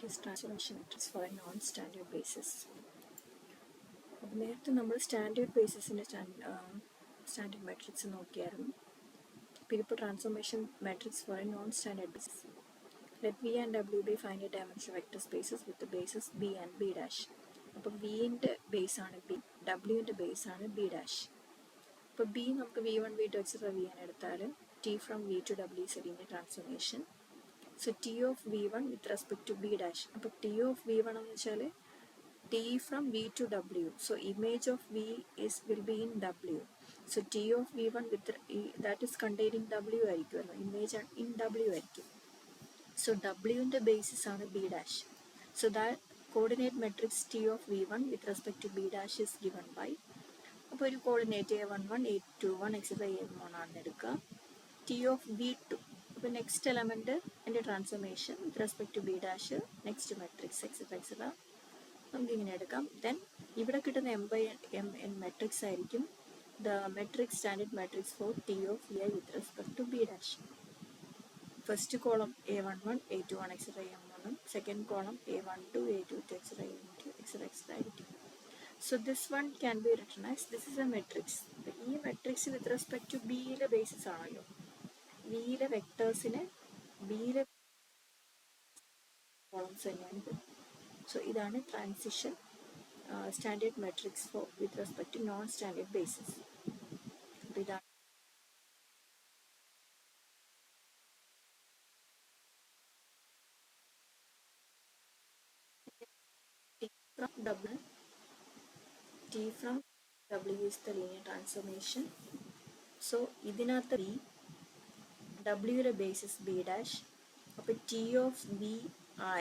is transformation matrix for a non-standard basis. അപ്പോൾ നേരത്തെ നമ്മൾ സ്റ്റാൻഡേർഡ് ബേസിസിൻ്റെ സ്റ്റാൻഡേർഡ് മാട്രിക്സ് നോക്കിയായിരുന്നു. അപ്പോൾ ഇതിപ്പോൾ transformation matrix for a non standard basis. Let V and W be finite dimensional vector spaces with the bases B and B dash. അപ്പോൾ വിൻ്റെ base ആണ് B, ഡബ്ല്യുവിൻ്റെ base ആണ് B dash. അപ്പോൾ B നമുക്ക് V1 V2 etc. Vn എടുത്താൽ T from V to W is a linear transformation. So T of V1 with respect to B dash. അപ്പോൾ T of V1 എന്ന് വെച്ചാൽ T from V to W. So image of V will be in W. So T of V1 with that is containing W ആയിരിക്കുമല്ലോ, image in W ആയിരിക്കും. So W in the basis on a B dash. So that coordinate matrix T of V1 with respect to B dash is given by അപ്പോൾ ഒരു coordinate A11 A21 etc. A1 ആണെന്ന് എടുക്കുക. T of V2 അപ്പോൾ next element എൻ്റെ transformation with respect to B dash next matrix etcetera etcetera നമുക്കിങ്ങനെ എടുക്കാം. Then ഇവിടെ കിട്ടുന്ന M n മെട്രിക്സ് ആയിരിക്കും the matrix standard matrix for T of Vi with respect to B dash. First column A11 A21 etcetera A1 second column A12 A22 etcetera A2 etcetera etcetera ആയിരിക്കും. So this one can be written as this is a matrix. ഈ matrix with respect to ബിയിലെ basis ആണല്ലോ, വിയിലെ വെക്ടേഴ്സിന് ബിയിലെ columns തന്നെയാണിത്. So ഇതാണ് transition standard matrix for with respect to non standard basis. അപ്പോൾ ഇതാണ് T from W is the linear transformation. So ഇതിനകത്ത് B ഡബ്ല്യൂയുടെ ബേസിസ് ബി ഡാഷ്. അപ്പോൾ ടി ഓഫ് വി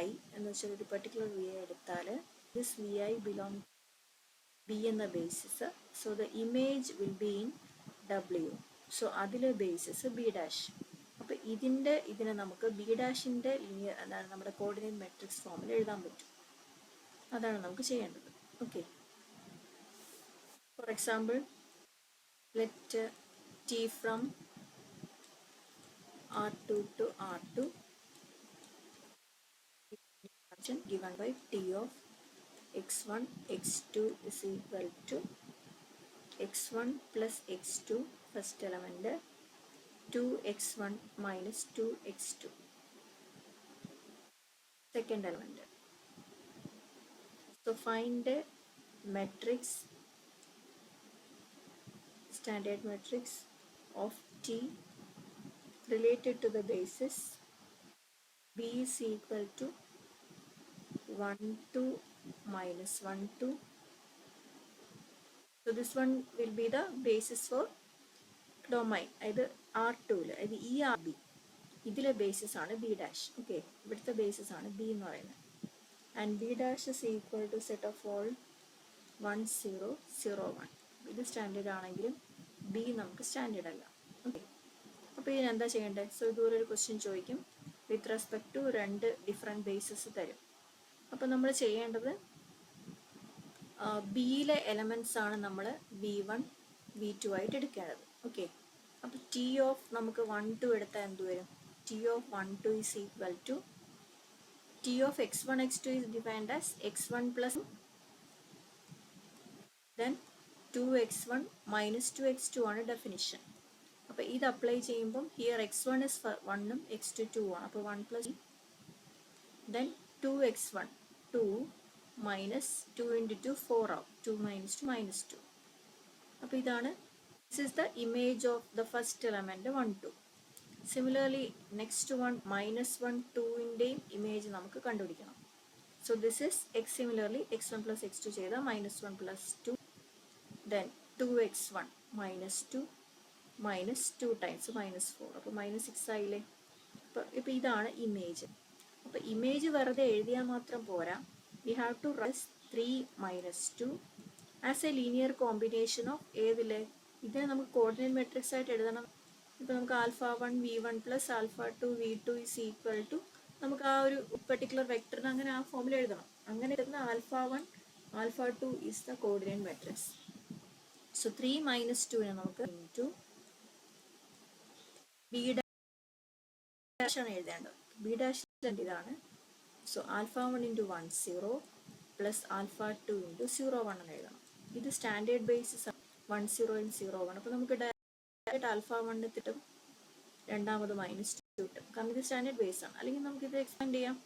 ഐ എന്ന് വെച്ചാൽ ഒരു പെർട്ടിക്കുലർ വി ഐ എടുത്താൽ this V I belong B എന്ന basis. So the image will be in W. So അതിലെ basis B dash. അപ്പോൾ ഇതിനെ നമുക്ക് ബി ഡാഷിൻ്റെ ലിനിയർ എന്താണ് നമ്മുടെ കോർഡിനേറ്റ് മെട്രിക്സ് ഫോമിൽ എഴുതാൻ പറ്റും. അതാണ് നമുക്ക് ചെയ്യേണ്ടത്. Okay, for example let T from R2 to R2 given by T of x1 x2 is equal to x1 plus x2 first element 2x1 minus 2x2 second element. So find a matrix, standard matrix of T related to the basis B is equal to 1 2 minus 1 2. So this one will be the basis for domain either R2 അതായത് ഈ R B ഇതിലെ basis ആണ് B dash. Okay, ഇവിടുത്തെ basis ആണ് B എന്ന് പറയുന്നത്. And B dash is equal to set of all 1 0 0 1. ഇത് standard ആണെങ്കിലും ബി നമുക്ക് സ്റ്റാൻഡേർഡ് അല്ല. ഓക്കെ, അപ്പോൾ ഇതിനെന്താ ചെയ്യേണ്ടത്? സോ ഇതുപോലെ ഒരു ക്വസ്റ്റ്യൻ ചോദിക്കും, വിത്ത് റെസ്പെക്ട് ടു രണ്ട് ഡിഫറെൻറ്റ് ബേസിസ് തരും. അപ്പോൾ നമ്മൾ ചെയ്യേണ്ടത് ബിയിലെ എലമെൻറ്റ്സ് ആണ് നമ്മൾ V1 V2 ആയിട്ട് എടുക്കേണ്ടത്. ഓക്കെ, അപ്പോൾ ടി ഓഫ് നമുക്ക് 1 2 എടുത്താൽ എന്ത് വരും? T of 1 2 is equal to T of x1 x2 is defined as x1 plus then 2x1 minus 2x2 ആണ് ഡെഫിനിഷൻ. അപ്പോൾ ഇത് അപ്ലൈ ചെയ്യുമ്പം ഹിയർ x1 is 1 x2 2 ആണ്. അപ്പോൾ 1 plus then 2x1 2 minus 2 into 2 4 ആവും. 2 minus 2 minus 2. അപ്പോൾ ഇതാണ് this is the image of the first element 1 2. Similarly next one minus 1 2ൻ്റെയും image നമുക്ക് കണ്ടുപിടിക്കണം. So this is similarly x1 plus x2 ചെയ്ത minus 1 plus 2 then 2x1 minus 2 minus 2 times minus 4. അപ്പോൾ minus 6 ആയില്ലേ. ഇപ്പോൾ ഇതാണ് image. അപ്പോൾ ഇമേജ് വെറുതെ എഴുതിയാൽ മാത്രം പോരാ, we have to write 3 minus 2 as a linear combination of ഏതിലെ ഇതിനെ നമുക്ക് കോർഡിനേറ്റ് മെട്രിക്സ് ആയിട്ട് എഴുതണം. ഇപ്പോൾ നമുക്ക് α1 v1 plus α2 v2 is equal to നമുക്ക് ആ ഒരു പെർട്ടിക്കുലർ വെക്ടറിന് അങ്ങനെ ആ ഫോമിൽ എഴുതണം. അങ്ങനെ എഴുതുന്ന α1 α2 is the coordinate matrix. So 3 minus 2നെ നമുക്ക് ഇൻറ്റു ബി ഡാഷ് ആണ് എഴുതേണ്ടത്. ബി ഡാഷ് ഇതാണ് so alpha 1 into 1 0 plus alpha 2 into 0 1 എന്ന് എഴുതണം. ഇത് സ്റ്റാൻഡേർഡ് ബേസിസ് 1 0 0 1. അപ്പോൾ നമുക്ക് ഡയറക്റ്റ് ആൽഫ 1 കിട്ടും, രണ്ടാമത് -2 കിട്ടും, കാരണം ഇത് സ്റ്റാൻഡേർഡ് ബേസ് ആണ്. അല്ലെങ്കിൽ നമുക്കിത് എക്സ്പാൻഡ് ചെയ്യാം,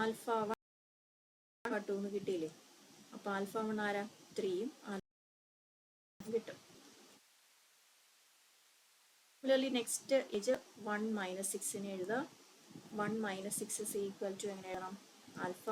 ആൽഫ 1 ആൽഫ 2 എന്ന് കിട്ടിയില്ലേ. അപ്പോൾ ആൽഫ 1 ആരാ 3യും കിട്ടും. സിമിലർലി നെക്സ്റ്റ് ഏജ് 1 - 6 എഴുതാം. 1 - 6 is equal to എങ്ങനെ എഴുതണം, alpha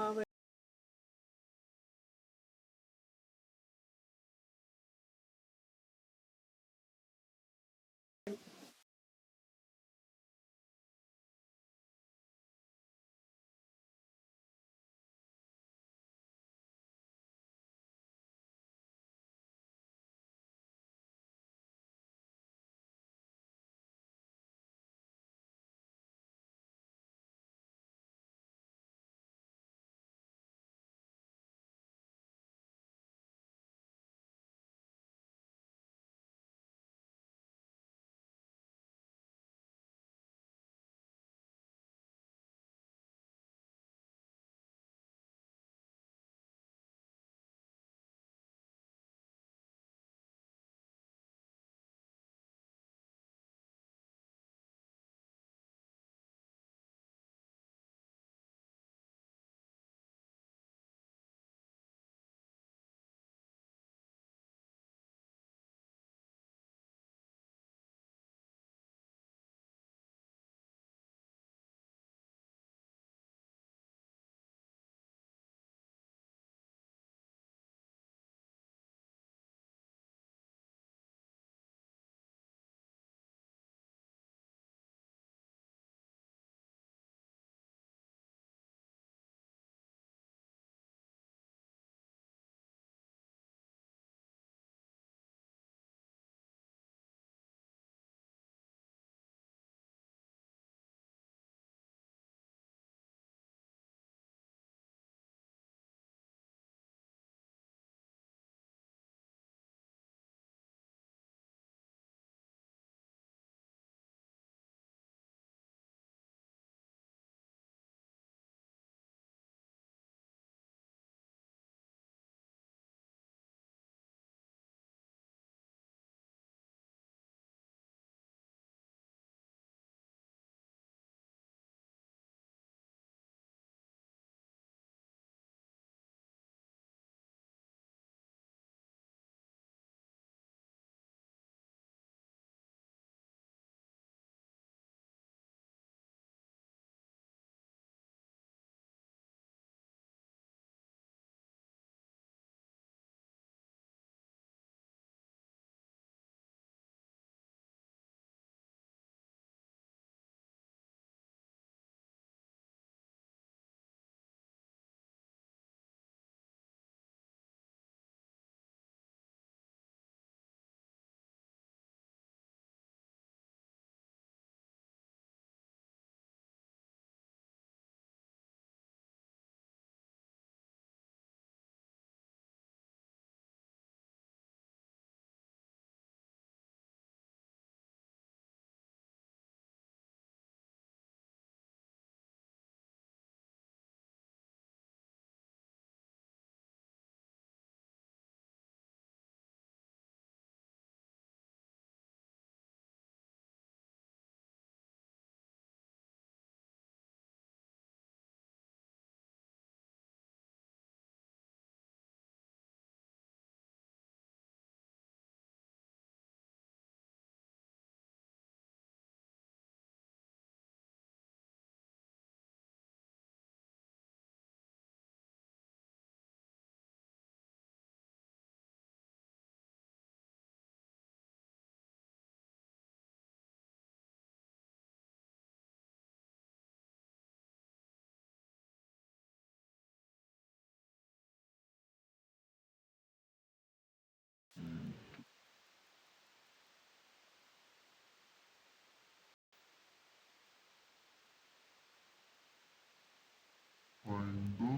find the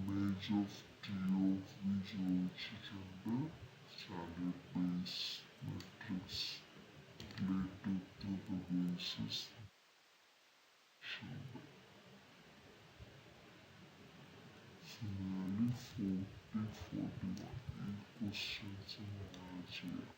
image of T of V ചോദിച്ചിട്ടുണ്ട്. Standard base matrix related to the basis. Similarly, 40, 41 ഈ ക്വസ്റ്റ്യൻസ് നമ്മൾ ചെയ്യാം.